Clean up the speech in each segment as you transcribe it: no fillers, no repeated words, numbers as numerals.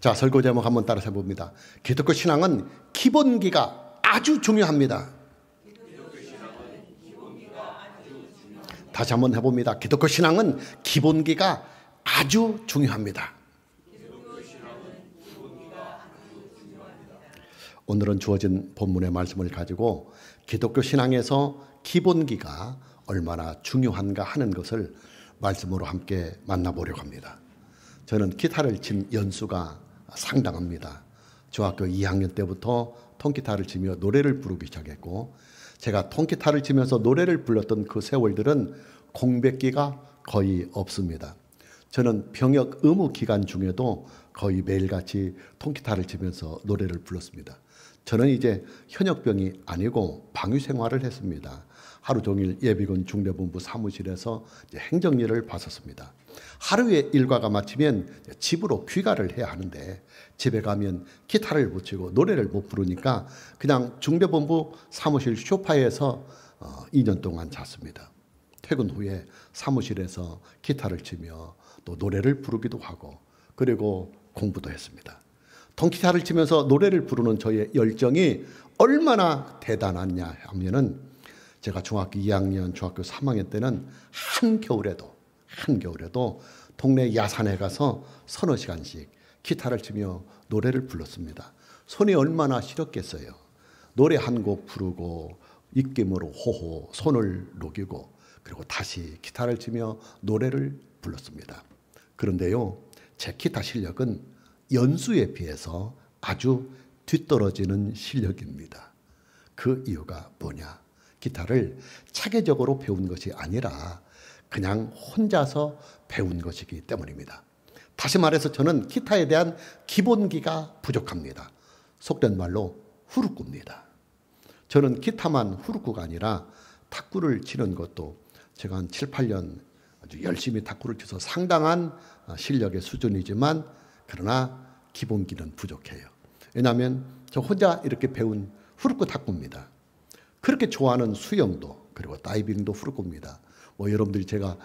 자, 설교 제목 한번 따라서 해봅니다. 기독교 신앙은 기본기가 아주 중요합니다. 다시 한번 해봅니다. 기독교 신앙은 기본기가 아주 중요합니다. 오늘은 주어진 본문의 말씀을 가지고 기독교 신앙에서 기본기가 얼마나 중요한가 하는 것을 말씀으로 함께 만나보려고 합니다. 저는 기타를 친 연수가 상당합니다. 중학교 2학년 때부터 통기타를 치며 노래를 부르기 시작했고, 제가 통기타를 치면서 노래를 불렀던 그 세월들은 공백기가 거의 없습니다. 저는 병역 의무 기간 중에도 거의 매일같이 통기타를 치면서 노래를 불렀습니다. 저는 이제 현역병이 아니고 방위 생활을 했습니다. 하루 종일 예비군 중대본부 사무실에서 행정일을 봤었습니다. 하루의 일과가 마치면 집으로 귀가를 해야 하는데, 집에 가면 기타를 못 치고 노래를 못 부르니까 그냥 중대본부 사무실 소파에서 2년 동안 잤습니다. 퇴근 후에 사무실에서 기타를 치며 또 노래를 부르기도 하고, 그리고 공부도 했습니다. 통기타를 치면서 노래를 부르는 저의 열정이 얼마나 대단하냐 하면은, 제가 중학교 2학년, 중학교 3학년 때는 한겨울에도 동네 야산에 가서 서너 시간씩 기타를 치며 노래를 불렀습니다. 손이 얼마나 시렸겠어요. 노래 한 곡 부르고 입김으로 호호 손을 녹이고, 그리고 다시 기타를 치며 노래를 불렀습니다. 그런데요, 제 기타 실력은 연수에 비해서 아주 뒤떨어지는 실력입니다. 그 이유가 뭐냐? 기타를 체계적으로 배운 것이 아니라 그냥 혼자서 배운 것이기 때문입니다. 다시 말해서 저는 기타에 대한 기본기가 부족합니다. 속된 말로 후루꾸입니다. 저는 기타만 후루꾸가 아니라 탁구를 치는 것도 제가 한 7, 8년 아주 열심히 탁구를 쳐서 상당한 실력의 수준이지만, 그러나 기본기는 부족해요. 왜냐하면 저 혼자 이렇게 배운 후루꾸 탁구입니다. 그렇게 좋아하는 수영도, 그리고 다이빙도 후루꾸입니다. 여러분들이 제가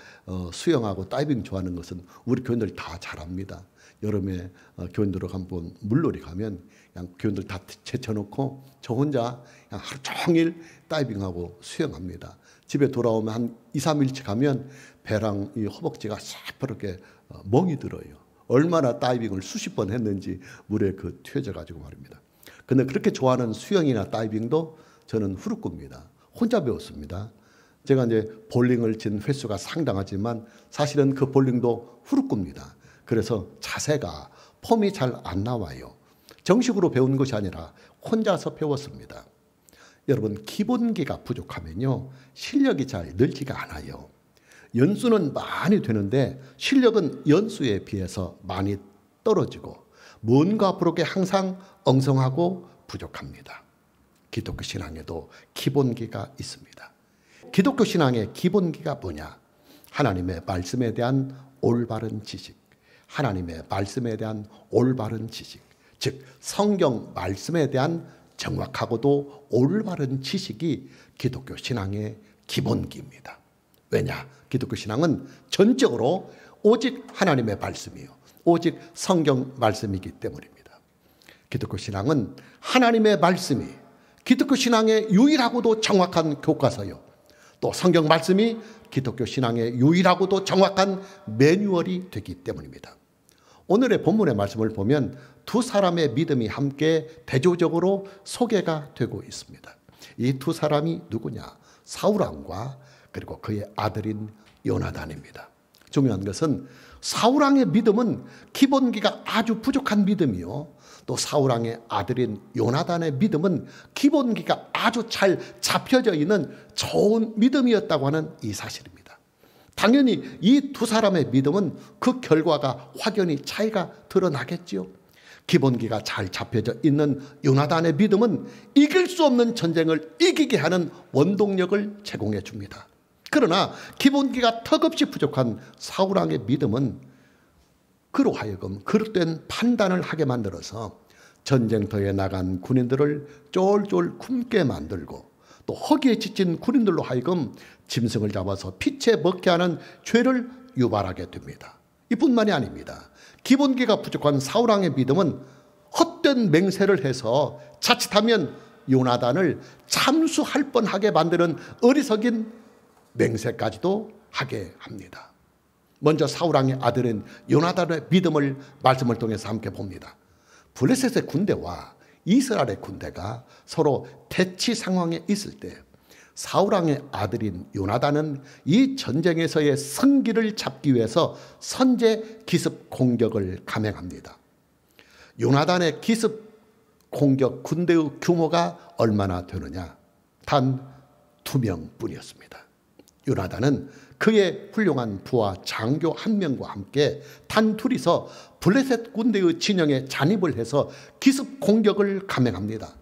수영하고 다이빙 좋아하는 것은 우리 교인들이 다 잘합니다. 여름에 교인들하고 한번 물놀이 가면 그냥 교인들 다 제쳐놓고 저 혼자 그냥 하루 종일 다이빙하고 수영합니다. 집에 돌아오면 한 2, 3일치 가면 배랑 이 허벅지가 새파랗게 멍이 들어요. 얼마나 다이빙을 수십 번 했는지 물에 튀어져 가지고 말입니다. 근데 그렇게 좋아하는 수영이나 다이빙도 저는 후루꾸입니다. 혼자 배웠습니다. 제가 이제 볼링을 친 횟수가 상당하지만 사실은 그 볼링도 후루꾸입니다. 그래서 자세가 폼이 잘 안 나와요. 정식으로 배운 것이 아니라 혼자서 배웠습니다. 여러분, 기본기가 부족하면요, 실력이 잘 늘지가 않아요. 연수는 많이 되는데 실력은 연수에 비해서 많이 떨어지고 뭔가 부족해 항상 엉성하고 부족합니다. 기독교 신앙에도 기본기가 있습니다. 기독교 신앙의 기본기가 뭐냐? 하나님의 말씀에 대한 올바른 지식, 하나님의 말씀에 대한 올바른 지식, 즉 성경 말씀에 대한 정확하고도 올바른 지식이 기독교 신앙의 기본기입니다. 왜냐? 기독교 신앙은 전적으로 오직 하나님의 말씀이요, 오직 성경 말씀이기 때문입니다. 기독교 신앙은 하나님의 말씀이 기독교 신앙의 유일하고도 정확한 교과서요, 또 성경 말씀이 기독교 신앙의 유일하고도 정확한 매뉴얼이 되기 때문입니다. 오늘의 본문의 말씀을 보면 두 사람의 믿음이 함께 대조적으로 소개가 되고 있습니다. 이 두 사람이 누구냐? 사울왕과 그리고 그의 아들인 요나단입니다. 중요한 것은 사울왕의 믿음은 기본기가 아주 부족한 믿음이요, 또 사울왕의 아들인 요나단의 믿음은 기본기가 아주 잘 잡혀져 있는 좋은 믿음이었다고 하는 이 사실입니다. 당연히 이 두 사람의 믿음은 그 결과가 확연히 차이가 드러나겠지요. 기본기가 잘 잡혀져 있는 요나단의 믿음은 이길 수 없는 전쟁을 이기게 하는 원동력을 제공해 줍니다. 그러나 기본기가 턱없이 부족한 사울왕의 믿음은 그로 하여금 그릇된 판단을 하게 만들어서 전쟁터에 나간 군인들을 쫄쫄 굶게 만들고, 또 허기에 지친 군인들로 하여금 짐승을 잡아서 피채 먹게 하는 죄를 유발하게 됩니다. 이뿐만이 아닙니다. 기본기가 부족한 사울왕의 믿음은 헛된 맹세를 해서 자칫하면 요나단을 참수할 뻔하게 만드는 어리석인 맹세까지도 하게 합니다. 먼저 사울왕의 아들인 요나단의 믿음을 말씀을 통해서 함께 봅니다. 블레셋의 군대와 이스라엘의 군대가 서로 대치 상황에 있을 때 사울왕의 아들인 요나단은 이 전쟁에서의 승기를 잡기 위해서 선제 기습 공격을 감행합니다. 요나단의 기습 공격 군대의 규모가 얼마나 되느냐? 단 2명뿐이었습니다. 요나단은 그의 훌륭한 부하 장교 1명과 함께 단 둘이서 블레셋 군대의 진영에 잔입을 해서 기습 공격을 감행합니다.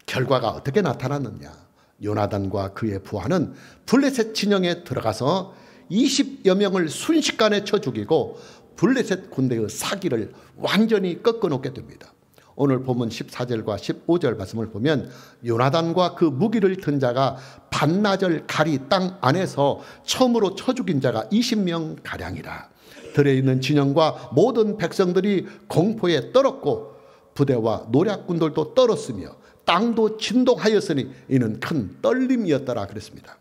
결과가 어떻게 나타났느냐? 요나단과 그의 부하는 블레셋 진영에 들어가서 20여 명을 순식간에 쳐 죽이고 블레셋 군대의 사기를 완전히 꺾어놓게 됩니다. 오늘 본문 14절과 15절 말씀을 보면 요나단과 그 무기를 든 자가 반나절 가리 땅 안에서 처음으로 쳐 죽인 자가 20명 가량이라. 들에 있는 진영과 모든 백성들이 공포에 떨었고 부대와 노략군들도 떨었으며 땅도 진동하였으니 이는 큰 떨림이었더라 그랬습니다.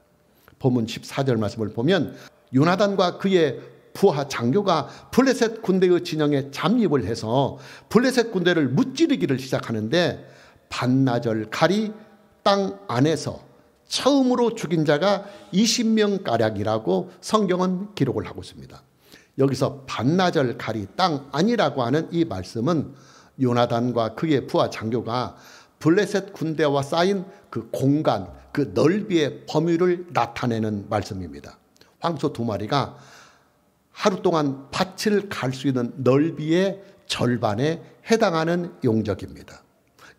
본문 14절 말씀을 보면 요나단과 그의 부하 장교가 블레셋 군대의 진영에 잠입을 해서 블레셋 군대를 무찌르기를 시작하는데 반나절 가리 땅 안에서 처음으로 죽인 자가 20명가량이라고 성경은 기록을 하고 있습니다. 여기서 반나절 가리 땅 안이라고 하는 이 말씀은 요나단과 그의 부하 장교가 블레셋 군대와 쌓인 그 공간, 그 넓이의 범위를 나타내는 말씀입니다. 황소 2마리가 하루 동안 밭을 갈 수 있는 넓이의 절반에 해당하는 용적입니다.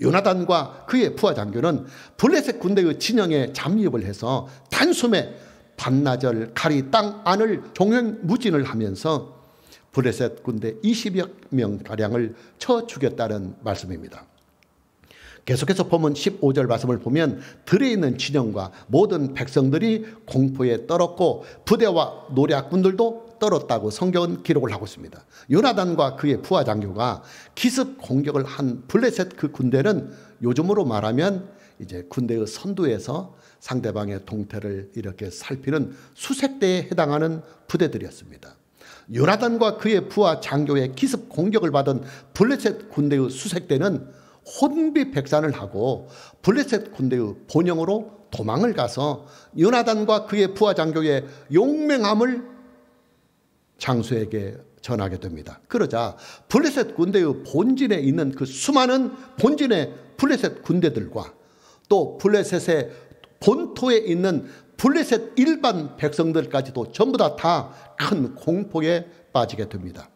요나단과 그의 부하 장교는 블레셋 군대의 진영에 잠입을 해서 단숨에 반나절 가리 땅 안을 종횡무진을 하면서 블레셋 군대 20여 명가량을 쳐 죽였다는 말씀입니다. 계속해서 본문 15절 말씀을 보면 들에 있는 진영과 모든 백성들이 공포에 떨었고 부대와 노략군들도 떨었다고 성경은 기록을 하고 있습니다. 요나단과 그의 부하 장교가 기습 공격을 한 블레셋 그 군대는 요즘으로 말하면 이제 군대의 선두에서 상대방의 동태를 이렇게 살피는 수색대에 해당하는 부대들이었습니다. 요나단과 그의 부하 장교의 기습 공격을 받은 블레셋 군대의 수색대는 혼비백산을 하고 블레셋 군대의 본영으로 도망을 가서 요나단과 그의 부하 장교의 용맹함을 장수에게 전하게 됩니다. 그러자 블레셋 군대의 본진에 있는 그 수많은 본진의 블레셋 군대들과 또 블레셋의 본토에 있는 블레셋 일반 백성들까지도 전부 다 큰 공포에 빠지게 됩니다.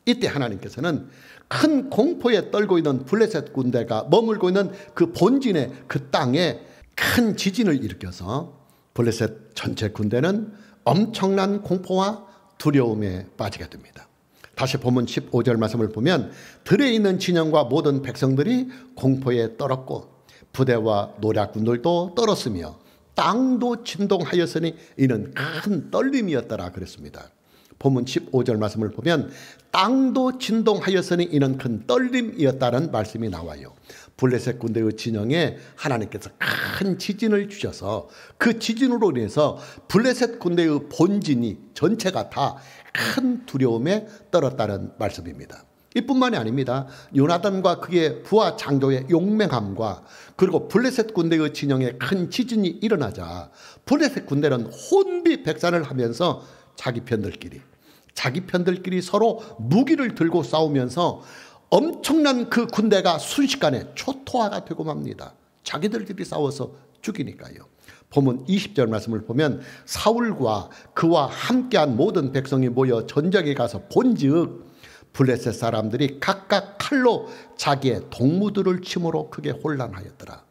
이때 하나님께서는 큰 공포에 떨고 있는 블레셋 군대가 머물고 있는 그 본진의 그 땅에 큰 지진을 일으켜서 블레셋 전체 군대는 엄청난 공포와 두려움에 빠지게 됩니다. 다시 본문 15절 말씀을 보면 들에 있는 진영과 모든 백성들이 공포에 떨었고 부대와 노략군들도 떨었으며 땅도 진동하였으니 이는 큰 떨림이었더라 그랬습니다. 본문 15절 말씀을 보면 땅도 진동하였으니 이는 큰 떨림이었다는 말씀이 나와요. 블레셋 군대의 진영에 하나님께서 큰 지진을 주셔서 그 지진으로 인해서 블레셋 군대의 본진이 전체가 다 큰 두려움에 떨었다는 말씀입니다. 이뿐만이 아닙니다. 요나단과 그의 부하 장교의 용맹함과 그리고 블레셋 군대의 진영에 큰 지진이 일어나자 블레셋 군대는 혼비백산을 하면서 자기 편들끼리 서로 무기를 들고 싸우면서 엄청난 그 군대가 순식간에 초토화가 되고 맙니다. 자기들끼리 싸워서 죽이니까요. 본문 20절 말씀을 보면 사울과 그와 함께한 모든 백성이 모여 전쟁에 가서 본즉 블레셋 사람들이 각각 칼로 자기의 동무들을 침으로 크게 혼란하였더라.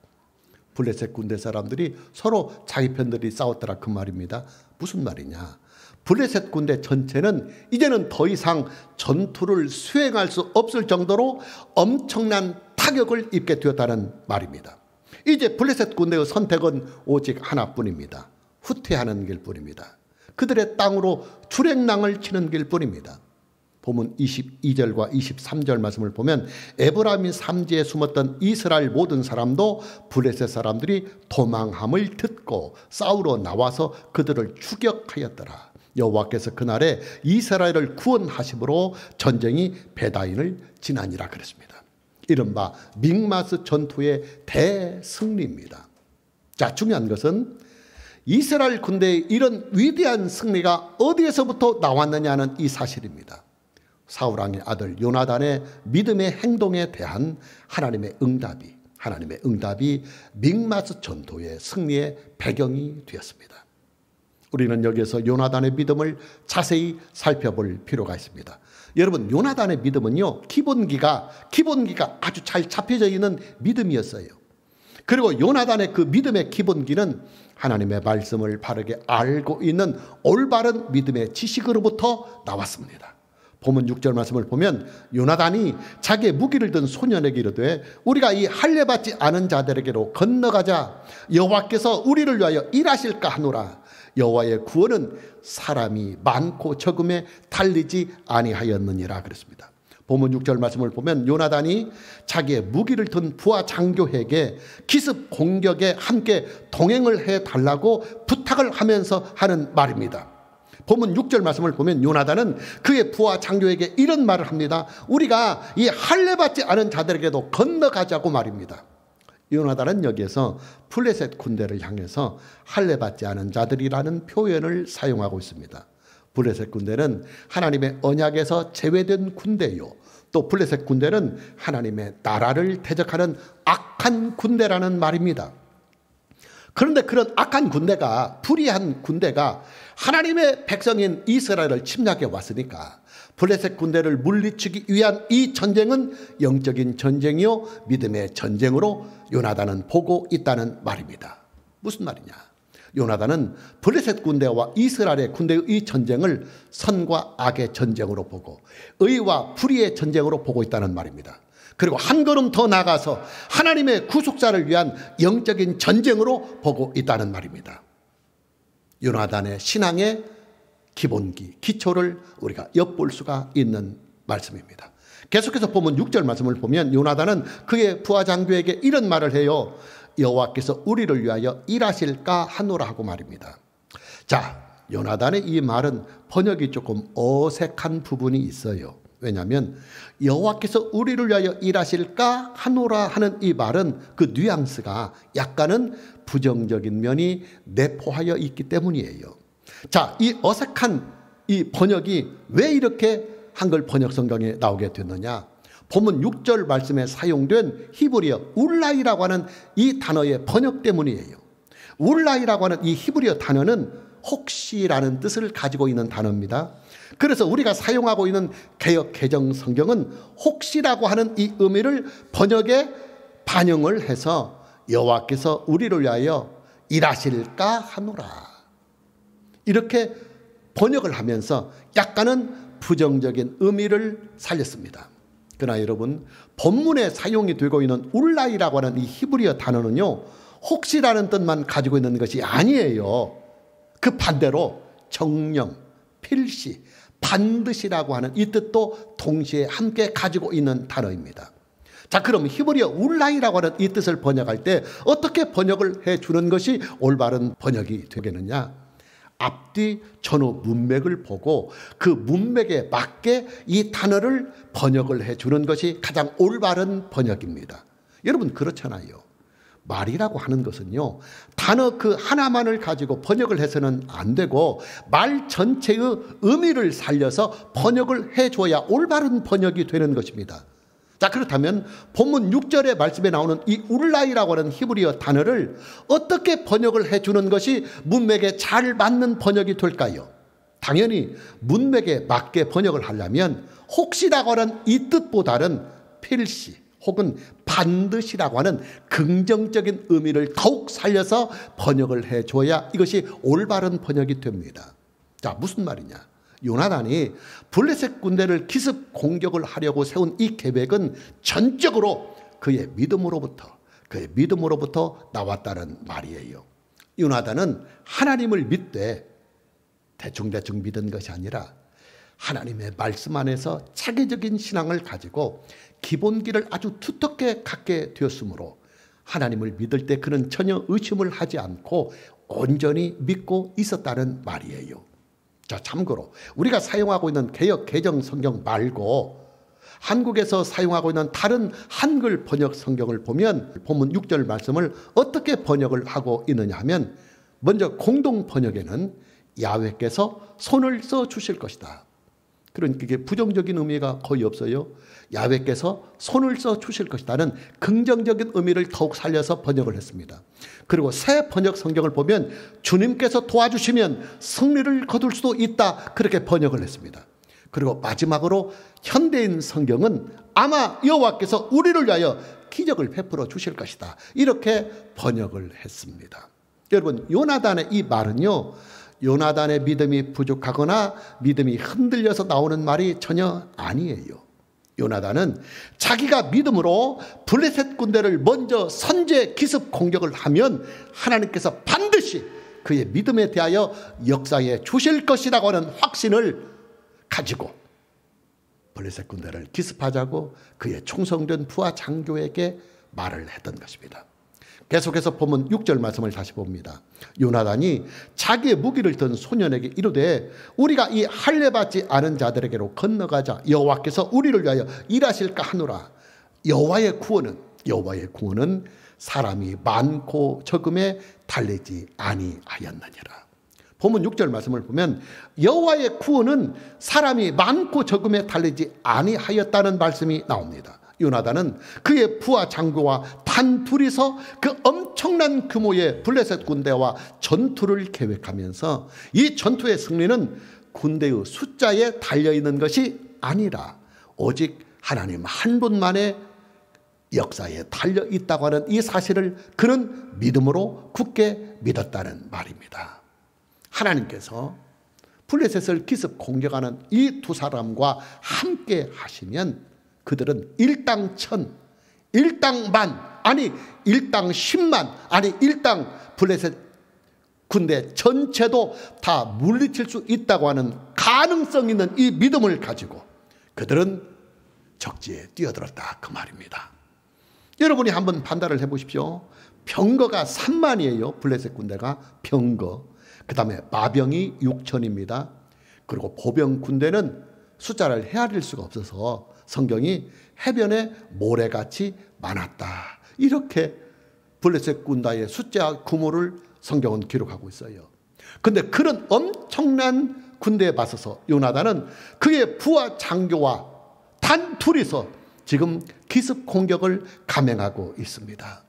블레셋 군대 사람들이 서로 자기 편들이 싸웠더라 그 말입니다. 무슨 말이냐? 블레셋 군대 전체는 이제는 더 이상 전투를 수행할 수 없을 정도로 엄청난 타격을 입게 되었다는 말입니다. 이제 블레셋 군대의 선택은 오직 하나뿐입니다. 후퇴하는 길뿐입니다. 그들의 땅으로 출행랑을 치는 길뿐입니다. 본문 22절과 23절 말씀을 보면 에브라임 산지에 숨었던 이스라엘 모든 사람도 블레셋 사람들이 도망함을 듣고 싸우러 나와서 그들을 추격하였더라. 여호와께서 그날에 이스라엘을 구원하심으로 전쟁이 베다인을 지나니라 그랬습니다. 이른바 믹마스 전투의 대승리입니다. 자, 중요한 것은 이스라엘 군대의 이런 위대한 승리가 어디에서부터 나왔느냐는 이 사실입니다. 사울왕의 아들 요나단의 믿음의 행동에 대한 하나님의 응답이 믹마스 전투의 승리의 배경이 되었습니다. 우리는 여기에서 요나단의 믿음을 자세히 살펴볼 필요가 있습니다. 여러분, 요나단의 믿음은요, 기본기가 아주 잘 잡혀져 있는 믿음이었어요. 그리고 요나단의 그 믿음의 기본기는 하나님의 말씀을 바르게 알고 있는 올바른 믿음의 지식으로부터 나왔습니다. 본문 6절 말씀을 보면 요나단이 자기의 무기를 든 소년에게 이르되 우리가 이 할례받지 않은 자들에게로 건너가자. 여호와께서 우리를 위하여 일하실까 하노라. 여호와의 구원은 사람이 많고 적음에 달리지 아니하였느니라 그랬습니다. 본문 6절 말씀을 보면 요나단이 자기의 무기를 든 부하 장교에게 기습 공격에 함께 동행을 해달라고 부탁을 하면서 하는 말입니다. 본문 6절 말씀을 보면 요나단은 그의 부하 장교에게 이런 말을 합니다. 우리가 이 할례받지 않은 자들에게도 건너가자고 말입니다. 요나단은 여기에서 블레셋 군대를 향해서 할례받지 않은 자들이라는 표현을 사용하고 있습니다. 블레셋 군대는 하나님의 언약에서 제외된 군대요. 또 블레셋 군대는 하나님의 나라를 대적하는 악한 군대라는 말입니다. 그런데 그런 악한 군대가, 불의한 군대가 하나님의 백성인 이스라엘을 침략해 왔으니까 블레셋 군대를 물리치기 위한 이 전쟁은 영적인 전쟁이요 믿음의 전쟁으로 요나단은 보고 있다는 말입니다. 무슨 말이냐? 요나단은 블레셋 군대와 이스라엘의 군대의 이 전쟁을 선과 악의 전쟁으로 보고 의와 불의의 전쟁으로 보고 있다는 말입니다. 그리고 한 걸음 더 나아가서 하나님의 구속자를 위한 영적인 전쟁으로 보고 있다는 말입니다. 요나단의 신앙의 기본기, 기초를 우리가 엿볼 수가 있는 말씀입니다. 계속해서 보면 6절 말씀을 보면 요나단은 그의 부하 장교에게 이런 말을 해요. 여호와께서 우리를 위하여 일하실까 하노라 하고 말입니다. 자, 요나단의 이 말은 번역이 조금 어색한 부분이 있어요. 왜냐하면 여호와께서 우리를 위하여 일하실까 하노라 하는 이 말은 그 뉘앙스가 약간은 부정적인 면이 내포하여 있기 때문이에요. 자, 이 어색한 이 번역이 왜 이렇게 한글 번역 성경에 나오게 됐느냐? 본문 6절 말씀에 사용된 히브리어 울라이라고 하는 이 단어의 번역 때문이에요. 울라이라고 하는 이 히브리어 단어는 혹시라는 뜻을 가지고 있는 단어입니다. 그래서 우리가 사용하고 있는 개역 개정 성경은 혹시라고 하는 이 의미를 번역에 반영을 해서 여호와께서 우리를 위하여 일하실까 하노라, 이렇게 번역을 하면서 약간은 부정적인 의미를 살렸습니다. 그러나 여러분, 본문에 사용이 되고 있는 울라이라고 하는 이 히브리어 단어는요, 혹시라는 뜻만 가지고 있는 것이 아니에요. 그 반대로 정령, 필시, 반드시라고 하는 이 뜻도 동시에 함께 가지고 있는 단어입니다. 자, 그럼 히브리어 울라이라고 하는 이 뜻을 번역할 때 어떻게 번역을 해주는 것이 올바른 번역이 되겠느냐? 앞뒤 전후 문맥을 보고 그 문맥에 맞게 이 단어를 번역을 해주는 것이 가장 올바른 번역입니다. 여러분, 그렇잖아요. 말이라고 하는 것은요, 단어 그 하나만을 가지고 번역을 해서는 안 되고 말 전체의 의미를 살려서 번역을 해줘야 올바른 번역이 되는 것입니다. 자, 그렇다면 본문 6절의 말씀에 나오는 이 울라이라고 하는 히브리어 단어를 어떻게 번역을 해주는 것이 문맥에 잘 맞는 번역이 될까요? 당연히 문맥에 맞게 번역을 하려면 혹시라고 하는 이 뜻보다는 필시 혹은 반드시라고 하는 긍정적인 의미를 더욱 살려서 번역을 해줘야 이것이 올바른 번역이 됩니다. 자, 무슨 말이냐? 요나단이 블레셋 군대를 기습 공격을 하려고 세운 이 계획은 전적으로 그의 믿음으로부터 나왔다는 말이에요. 요나단은 하나님을 믿되 대충 믿은 것이 아니라 하나님의 말씀 안에서 체계적인 신앙을 가지고 기본기를 아주 두텁게 갖게 되었으므로 하나님을 믿을 때 그는 전혀 의심을 하지 않고 온전히 믿고 있었다는 말이에요. 자, 참고로 우리가 사용하고 있는 개역 개정 성경 말고 한국에서 사용하고 있는 다른 한글 번역 성경을 보면 본문 6절 말씀을 어떻게 번역을 하고 있느냐 하면, 먼저 공동 번역에는 야훼께서 손을 써 주실 것이다. 그러니까 이게 부정적인 의미가 거의 없어요. 야훼께서 손을 써 주실 것이다는 긍정적인 의미를 더욱 살려서 번역을 했습니다. 그리고 새 번역 성경을 보면 주님께서 도와주시면 승리를 거둘 수도 있다, 그렇게 번역을 했습니다. 그리고 마지막으로 현대인 성경은 아마 여호와께서 우리를 위하여 기적을 베풀어 주실 것이다, 이렇게 번역을 했습니다. 여러분, 요나단의 이 말은요, 요나단의 믿음이 부족하거나 믿음이 흔들려서 나오는 말이 전혀 아니에요. 요나단은 자기가 믿음으로 블레셋 군대를 먼저 선제 기습 공격을 하면 하나님께서 반드시 그의 믿음에 대하여 역사해 주실 것이라고 하는 확신을 가지고 블레셋 군대를 기습하자고 그의 충성된 부하 장교에게 말을 했던 것입니다. 계속해서 보면 6절 말씀을 다시 봅니다. 요나단이 자기의 무기를 든 소년에게 이르되 우리가 이 할례받지 않은 자들에게로 건너가자. 여호와께서 우리를 위하여 일하실까 하노라. 여호와의 구원은 사람이 많고 적음에 달리지 아니하였느니라. 본문 6절 말씀을 보면 여호와의 구원은 사람이 많고 적음에 달리지 아니하였다는 말씀이 나옵니다. 요나단은 그의 부하 장교와 단 둘이서 그 엄청난 규모의 블레셋 군대와 전투를 계획하면서 이 전투의 승리는 군대의 숫자에 달려있는 것이 아니라 오직 하나님 한 분만의 역사에 달려있다고 하는 이 사실을 그는 믿음으로 굳게 믿었다는 말입니다. 하나님께서 블레셋을 기습 공격하는 이 두 사람과 함께 하시면 그들은 일당 천, 일당 만, 아니 일당 10만, 아니 일당 블레셋 군대 전체도 다 물리칠 수 있다고 하는 가능성 있는 이 믿음을 가지고 그들은 적지에 뛰어들었다, 그 말입니다. 여러분이 한번 판단을 해보십시오. 병거가 3만이에요. 블레셋 군대가 병거. 그 다음에 마병이 6천입니다. 그리고 보병 군대는 숫자를 헤아릴 수가 없어서 성경이 해변에 모래같이 많았다, 이렇게 블레셋 군대의 숫자 규모를 성경은 기록하고 있어요. 그런데 그런 엄청난 군대에 맞서서 요나단은 그의 부하 장교와 단 둘이서 지금 기습 공격을 감행하고 있습니다.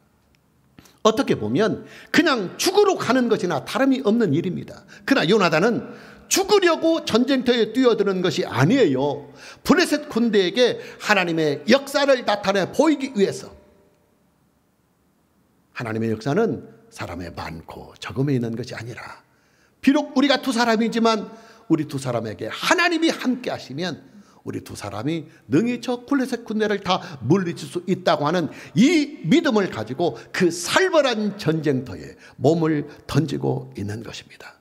어떻게 보면 그냥 죽으러 가는 것이나 다름이 없는 일입니다. 그러나 요나단은 죽으려고 전쟁터에 뛰어드는 것이 아니에요. 블레셋 군대에게 하나님의 역사를 나타내 보이기 위해서. 하나님의 역사는 사람의 많고 적음에 있는 것이 아니라, 비록 우리가 두 사람이지만 우리 두 사람에게 하나님이 함께 하시면 우리 두 사람이 능히 저 블레셋 군대를 다 물리칠 수 있다고 하는 이 믿음을 가지고 그 살벌한 전쟁터에 몸을 던지고 있는 것입니다.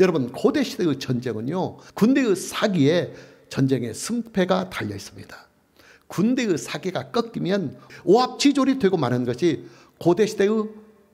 여러분, 고대 시대의 전쟁은요, 군대의 사기에 전쟁의 승패가 달려 있습니다. 군대의 사기가 꺾이면 오합지졸이 되고 마는 것이 고대 시대의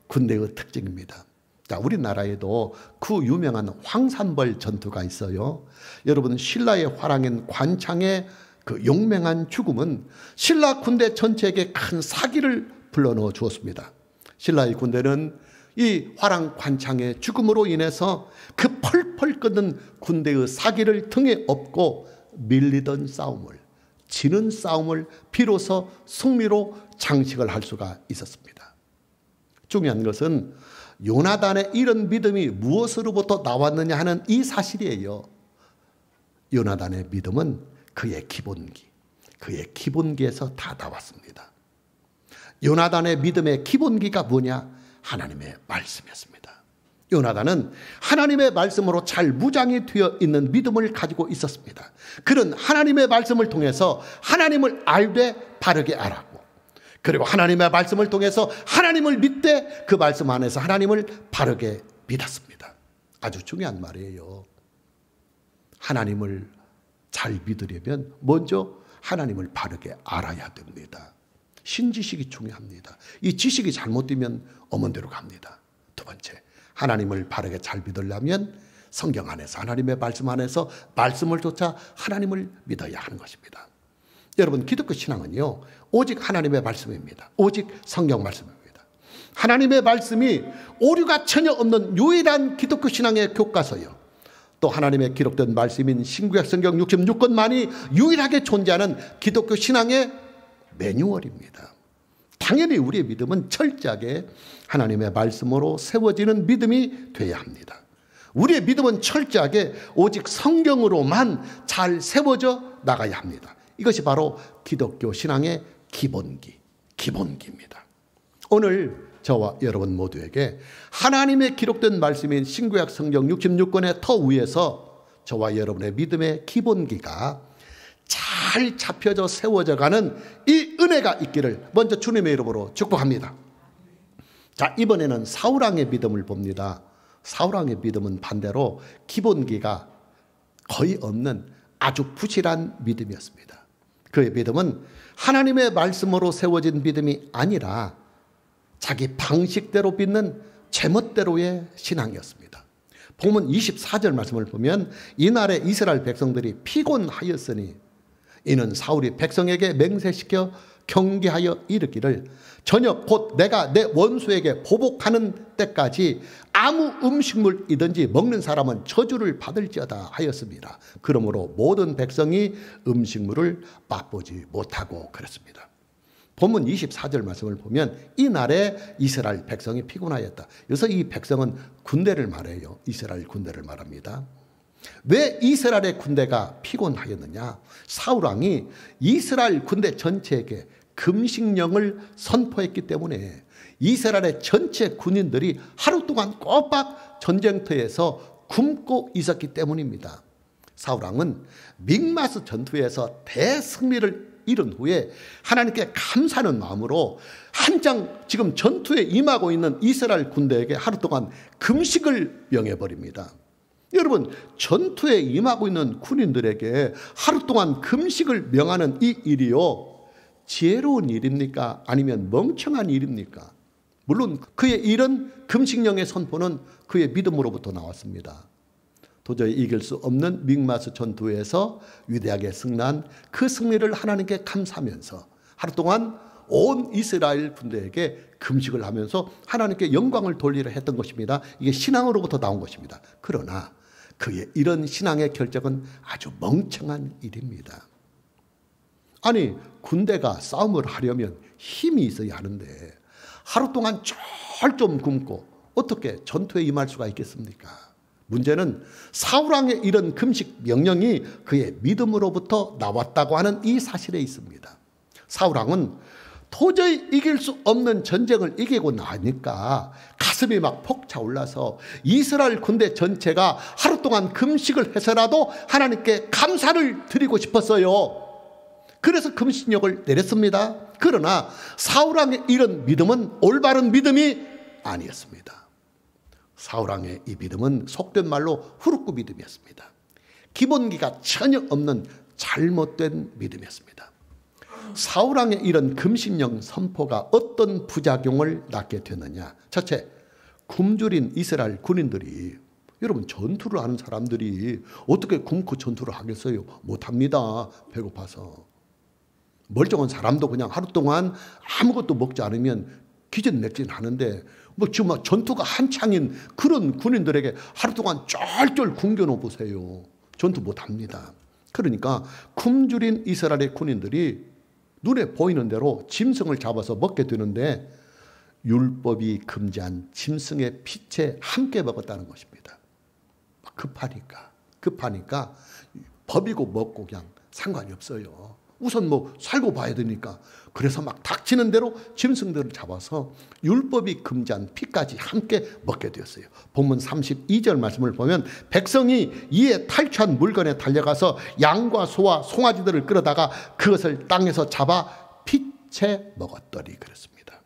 군대의 특징입니다. 자, 우리나라에도 그 유명한 황산벌 전투가 있어요. 여러분, 신라의 화랑인 관창의 그 용맹한 죽음은 신라 군대 전체에게 큰 사기를 불러넣어 주었습니다. 신라의 군대는 이 화랑 관창의 죽음으로 인해서 그 펄펄 끓는 군대의 사기를 등에 업고 밀리던 싸움을, 지는 싸움을 비로소 승리로 장식을 할 수가 있었습니다. 중요한 것은 요나단의 이런 믿음이 무엇으로부터 나왔느냐 하는 이 사실이에요. 요나단의 믿음은 그의 기본기에서 다 나왔습니다. 요나단의 믿음의 기본기가 뭐냐? 하나님의 말씀이었습니다. 요나단은 하나님의 말씀으로 잘 무장이 되어 있는 믿음을 가지고 있었습니다. 그는 하나님의 말씀을 통해서 하나님을 알되 바르게 알았고, 그리고 하나님의 말씀을 통해서 하나님을 믿되 그 말씀 안에서 하나님을 바르게 믿었습니다. 아주 중요한 말이에요. 하나님을 잘 믿으려면 먼저 하나님을 바르게 알아야 됩니다. 신지식이 중요합니다. 이 지식이 잘못되면 엄원대로 갑니다. 두 번째, 하나님을 바르게 잘 믿으려면 성경 안에서, 하나님의 말씀 안에서 말씀을 쫓아 하나님을 믿어야 하는 것입니다. 여러분, 기독교 신앙은요, 오직 하나님의 말씀입니다. 오직 성경 말씀입니다. 하나님의 말씀이 오류가 전혀 없는 유일한 기독교 신앙의 교과서요, 또 하나님의 기록된 말씀인 신구약 성경 66권만이 유일하게 존재하는 기독교 신앙의 매뉴얼입니다. 당연히 우리의 믿음은 철저하게 하나님의 말씀으로 세워지는 믿음이 되어야 합니다. 우리의 믿음은 철저하게 오직 성경으로만 잘 세워져 나가야 합니다. 이것이 바로 기독교 신앙의 기본기입니다. 오늘 저와 여러분 모두에게 하나님의 기록된 말씀인 신구약 성경 66권의 터 위에서 저와 여러분의 믿음의 기본기가 잘 잡혀져 세워져 가는 이 은혜가 있기를 먼저 주님의 이름으로 축복합니다. 자, 이번에는 사울왕의 믿음을 봅니다. 사울왕의 믿음은 반대로 기본기가 거의 없는 아주 부실한 믿음이었습니다. 그의 믿음은 하나님의 말씀으로 세워진 믿음이 아니라 자기 방식대로 믿는 제멋대로의 신앙이었습니다. 본문 24절 말씀을 보면 이날에 이스라엘 백성들이 피곤하였으니 이는 사울이 백성에게 맹세시켜 경계하여 이르기를 저녁 곧 내가 내 원수에게 보복하는 때까지 아무 음식물이든지 먹는 사람은 저주를 받을지어다 하였습니다. 그러므로 모든 백성이 음식물을 맛보지 못하고 그랬습니다. 본문 24절 말씀을 보면 이날에 이스라엘 백성이 피곤하였다. 여기서 이 백성은 군대를 말해요. 이스라엘 군대를 말합니다. 왜 이스라엘의 군대가 피곤하였느냐? 사울왕이 이스라엘 군대 전체에게 금식령을 선포했기 때문에 이스라엘의 전체 군인들이 하루 동안 꼬박 전쟁터에서 굶고 있었기 때문입니다. 사울왕은 믹마스 전투에서 대승리를 이룬 후에 하나님께 감사하는 마음으로 한창 지금 전투에 임하고 있는 이스라엘 군대에게 하루 동안 금식을 명해버립니다. 여러분, 전투에 임하고 있는 군인들에게 하루 동안 금식을 명하는 이 일이요, 지혜로운 일입니까? 아니면 멍청한 일입니까? 물론 그의 이런 금식령의 선포는 그의 믿음으로부터 나왔습니다. 도저히 이길 수 없는 믹마스 전투에서 위대하게 승리한 그 승리를 하나님께 감사하면서 하루 동안 온 이스라엘 군대에게 금식을 하면서 하나님께 영광을 돌리려 했던 것입니다. 이게 신앙으로부터 나온 것입니다. 그러나 그의 이런 신앙의 결정은 아주 멍청한 일입니다. 아니, 군대가 싸움을 하려면 힘이 있어야 하는데 하루 동안 쫄좀 굶고 어떻게 전투에 임할 수가 있겠습니까? 문제는 사울왕의 이런 금식 명령이 그의 믿음으로부터 나왔다고 하는 이 사실에 있습니다. 사울왕은 도저히 이길 수 없는 전쟁을 이기고 나니까 가슴이 막 벅차올라서 이스라엘 군대 전체가 하루 동안 금식을 해서라도 하나님께 감사를 드리고 싶었어요. 그래서 금식령을 내렸습니다. 그러나 사울왕의 이런 믿음은 올바른 믿음이 아니었습니다. 사울왕의 이 믿음은 속된 말로 후루꾸 믿음이었습니다. 기본기가 전혀 없는 잘못된 믿음이었습니다. 사울왕의 이런 금식령 선포가 어떤 부작용을 낳게 됐느냐? 첫째, 굶주린 이스라엘 군인들이, 여러분, 전투를 하는 사람들이 어떻게 굶고 전투를 하겠어요? 못합니다. 배고파서. 멀쩡한 사람도 그냥 하루 동안 아무것도 먹지 않으면 기진맥진 하는데 뭐 지금 전투가 한창인 그런 군인들에게 하루 동안 쫄쫄 굶겨놓 보세요. 전투 못합니다. 그러니까 굶주린 이스라엘의 군인들이 눈에 보이는 대로 짐승을 잡아서 먹게 되는데 율법이 금지한 짐승의 피채 함께 먹었다는 것입니다. 급하니까 법이고 먹고 그냥 상관이 없어요. 우선 뭐 살고 봐야 되니까. 그래서 막 닥치는 대로 짐승들을 잡아서 율법이 금지한 피까지 함께 먹게 되었어요. 본문 32절 말씀을 보면 백성이 이에 탈취한 물건에 달려가서 양과 소와 송아지들을 끌어다가 그것을 땅에서 잡아 피채 먹었더니 그랬습니다.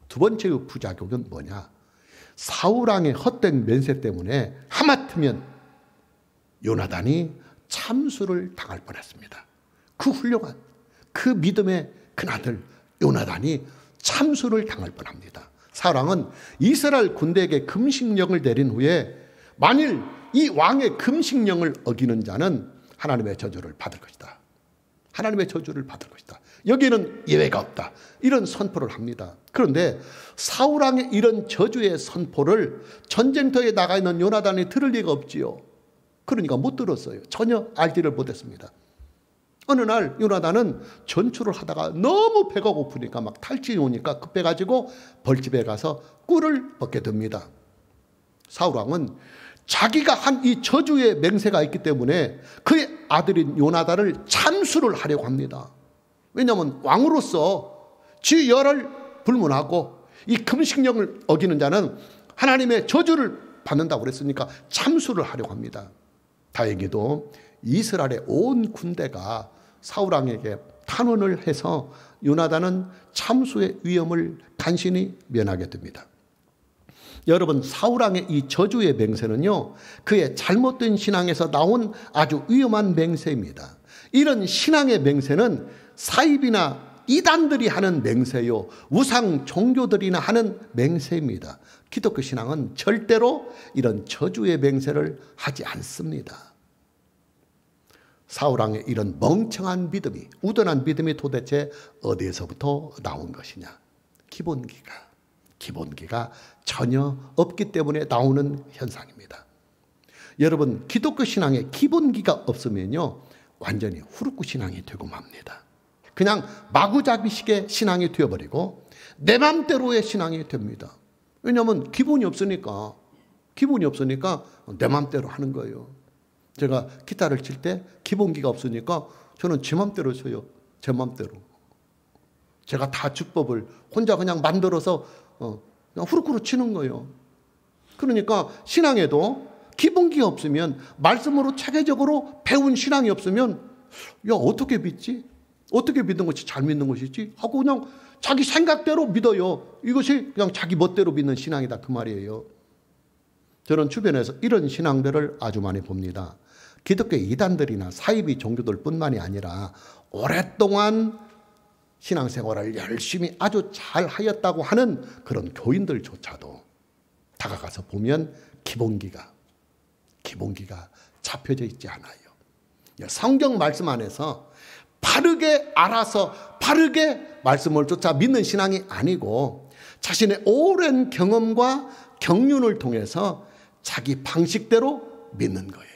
두 번째의 부작용은 뭐냐? 사울왕의 헛된 면세 때문에 하마터면 요나단이 참수를 당할 뻔했습니다. 그 훌륭한 그 믿음의 큰아들 요나단이 참수를 당할 뻔합니다. 사울왕은 이스라엘 군대에게 금식령을 내린 후에 만일 이 왕의 금식령을 어기는 자는 하나님의 저주를 받을 것이다. 하나님의 저주를 받을 것이다. 여기는 예외가 없다. 이런 선포를 합니다. 그런데 사울왕의 이런 저주의 선포를 전쟁터에 나가 있는 요나단이 들을 리가 없지요. 그러니까 못 들었어요. 전혀 알지를 못했습니다. 어느 날 요나단은 전투를 하다가 너무 배가 고프니까 막 탈진이 오니까 급해가지고 벌집에 가서 꿀을 먹게 됩니다. 사울왕은 자기가 한 이 저주의 맹세가 있기 때문에 그의 아들인 요나단을 참수를 하려고 합니다. 왜냐하면 왕으로서 지 열을 불문하고 이 금식령을 어기는 자는 하나님의 저주를 받는다고 그랬으니까 참수를 하려고 합니다. 다행히도 이스라엘의 온 군대가 사울왕에게 탄원을 해서 요나단은 참수의 위험을 간신히 면하게 됩니다. 여러분, 사울왕의 이 저주의 맹세는요, 그의 잘못된 신앙에서 나온 아주 위험한 맹세입니다. 이런 신앙의 맹세는 사입이나 이단들이 하는 맹세요, 우상 종교들이나 하는 맹세입니다. 기독교 신앙은 절대로 이런 저주의 맹세를 하지 않습니다. 사울왕의 이런 멍청한 믿음이, 우둔한 믿음이 도대체 어디에서부터 나온 것이냐? 기본기가 전혀 없기 때문에 나오는 현상입니다. 여러분, 기독교 신앙에 기본기가 없으면요, 완전히 후루꾸 신앙이 되고 맙니다. 그냥 마구잡이식의 신앙이 되어버리고 내 맘대로의 신앙이 됩니다. 왜냐하면 기본이 없으니까 내 맘대로 하는 거예요. 제가 기타를 칠 때 기본기가 없으니까 저는 제 맘대로 쳐요. 제 맘대로. 제가 다 주법을 혼자 그냥 만들어서 그냥 후루꾸로 치는 거예요. 그러니까 신앙에도 기본기가 없으면, 말씀으로 체계적으로 배운 신앙이 없으면, 야, 어떻게 믿지? 어떻게 믿는 것이 잘 믿는 것이지? 하고 그냥 자기 생각대로 믿어요. 이것이 그냥 자기 멋대로 믿는 신앙이다, 그 말이에요. 저는 주변에서 이런 신앙들을 아주 많이 봅니다. 기독교 이단들이나 사이비 종교들 뿐만이 아니라 오랫동안 신앙생활을 열심히 아주 잘 하였다고 하는 그런 교인들조차도 다가가서 보면 기본기가 잡혀져 있지 않아요. 성경 말씀 안에서 바르게 알아서 바르게 말씀을 쫓아 믿는 신앙이 아니고 자신의 오랜 경험과 경륜을 통해서 자기 방식대로 믿는 거예요.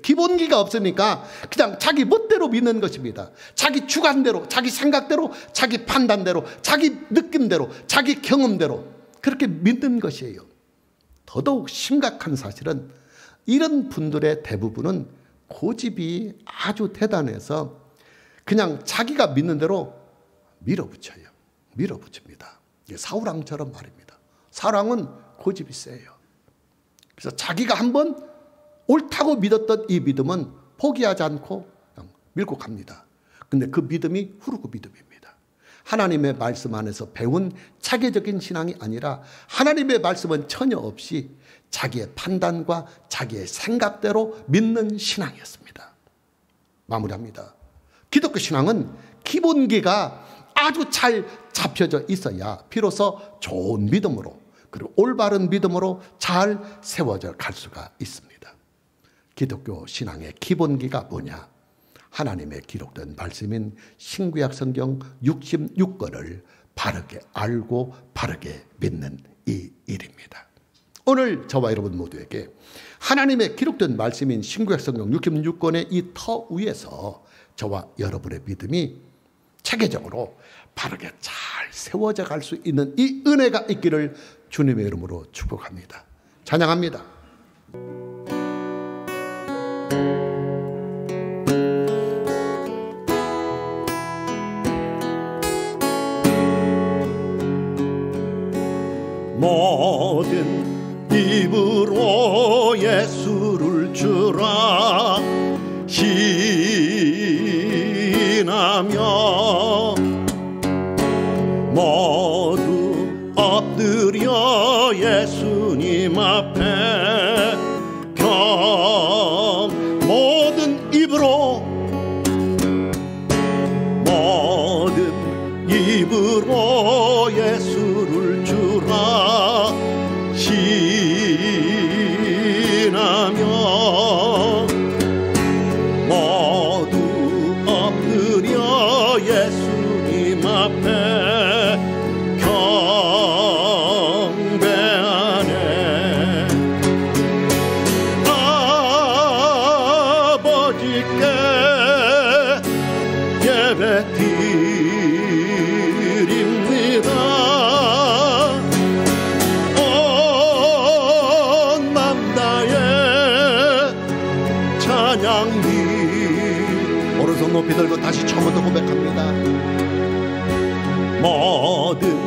기본기가 없으니까 그냥 자기 멋대로 믿는 것입니다. 자기 주관대로, 자기 생각대로, 자기 판단대로, 자기 느낌대로, 자기 경험대로 그렇게 믿는 것이에요. 더더욱 심각한 사실은 이런 분들의 대부분은 고집이 아주 대단해서 그냥 자기가 믿는 대로 밀어붙입니다. 사울왕처럼 말입니다. 사울왕은 고집이 세요. 그래서 자기가 한번 옳다고 믿었던 이 믿음은 포기하지 않고 그냥 밀고 갑니다. 근데 그 믿음이 후루꾸 믿음입니다. 하나님의 말씀 안에서 배운 체계적인 신앙이 아니라 하나님의 말씀은 전혀 없이 자기의 판단과 자기의 생각대로 믿는 신앙이었습니다. 마무리합니다. 기독교 신앙은 기본기가 아주 잘 잡혀져 있어야 비로소 좋은 믿음으로, 그리고 올바른 믿음으로 잘 세워져 갈 수가 있습니다. 기독교 신앙의 기본기가 뭐냐? 하나님의 기록된 말씀인 신구약 성경 66권을 바르게 알고 바르게 믿는 이 일입니다. 오늘 저와 여러분 모두에게 하나님의 기록된 말씀인 신구약 성경 66권의 이 터 위에서 저와 여러분의 믿음이 체계적으로 바르게 잘 세워져 갈 수 있는 이 은혜가 있기를 주님의 이름으로 축복합니다. 찬양합니다. 모든 입으로 예수를 주라 시인하며 모두 엎드려 예수님 앞에 모든 입으로 예수를 주라 시인하며 모두 엎드려 예수님 앞에 경배하네. 아버지께 예배드립니다. 온 남다의 찬양이. 오른손 높이 들고 다시 처음부터 고백합니다. 모든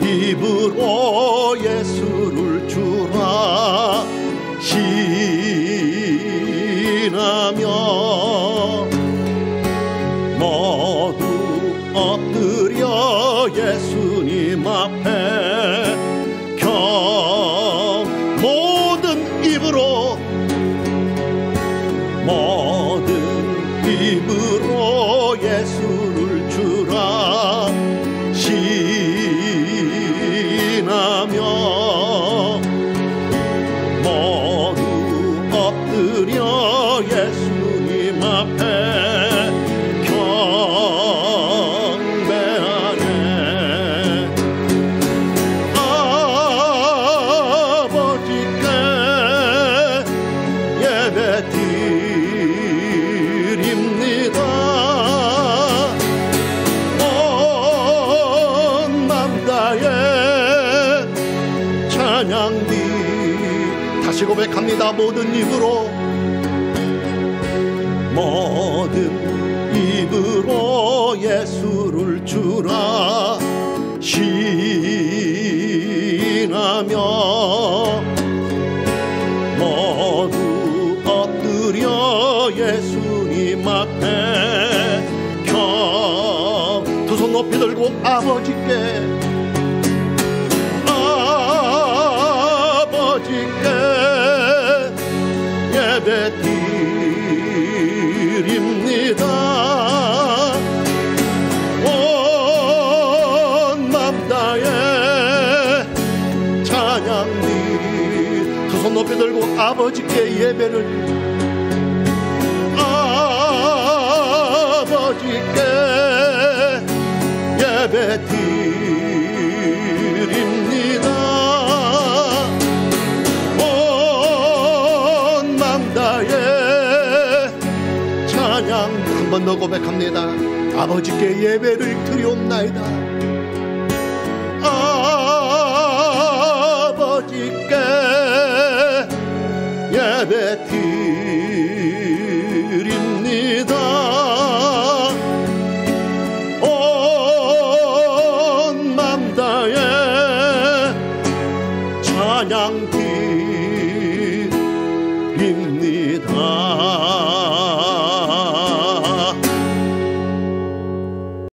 입으로 예수를 주라 시인하며 모두 엎드려 예수님 앞에 모든 입으로 예수를 주라 시인하며 모두 엎드려 예수님 앞에 경배하네. 아버지께 예배드립니다. 온 남다의 찬양이. 다시 고백합니다. 모든 입으로 예수를 주라 시인하며 모두 엎드려 예수님 앞에 두 손 높이 들고 아버지께 예배드립니다. 온 남다의 찬양이. 두 손 높이 들고 아버지께 예배를. 아버지께 예배드립니다. 온 남다의 찬양. 한 번 더 고백합니다. 아버지께 예배를 드리옵나이다. 아버지께 예배드립니다.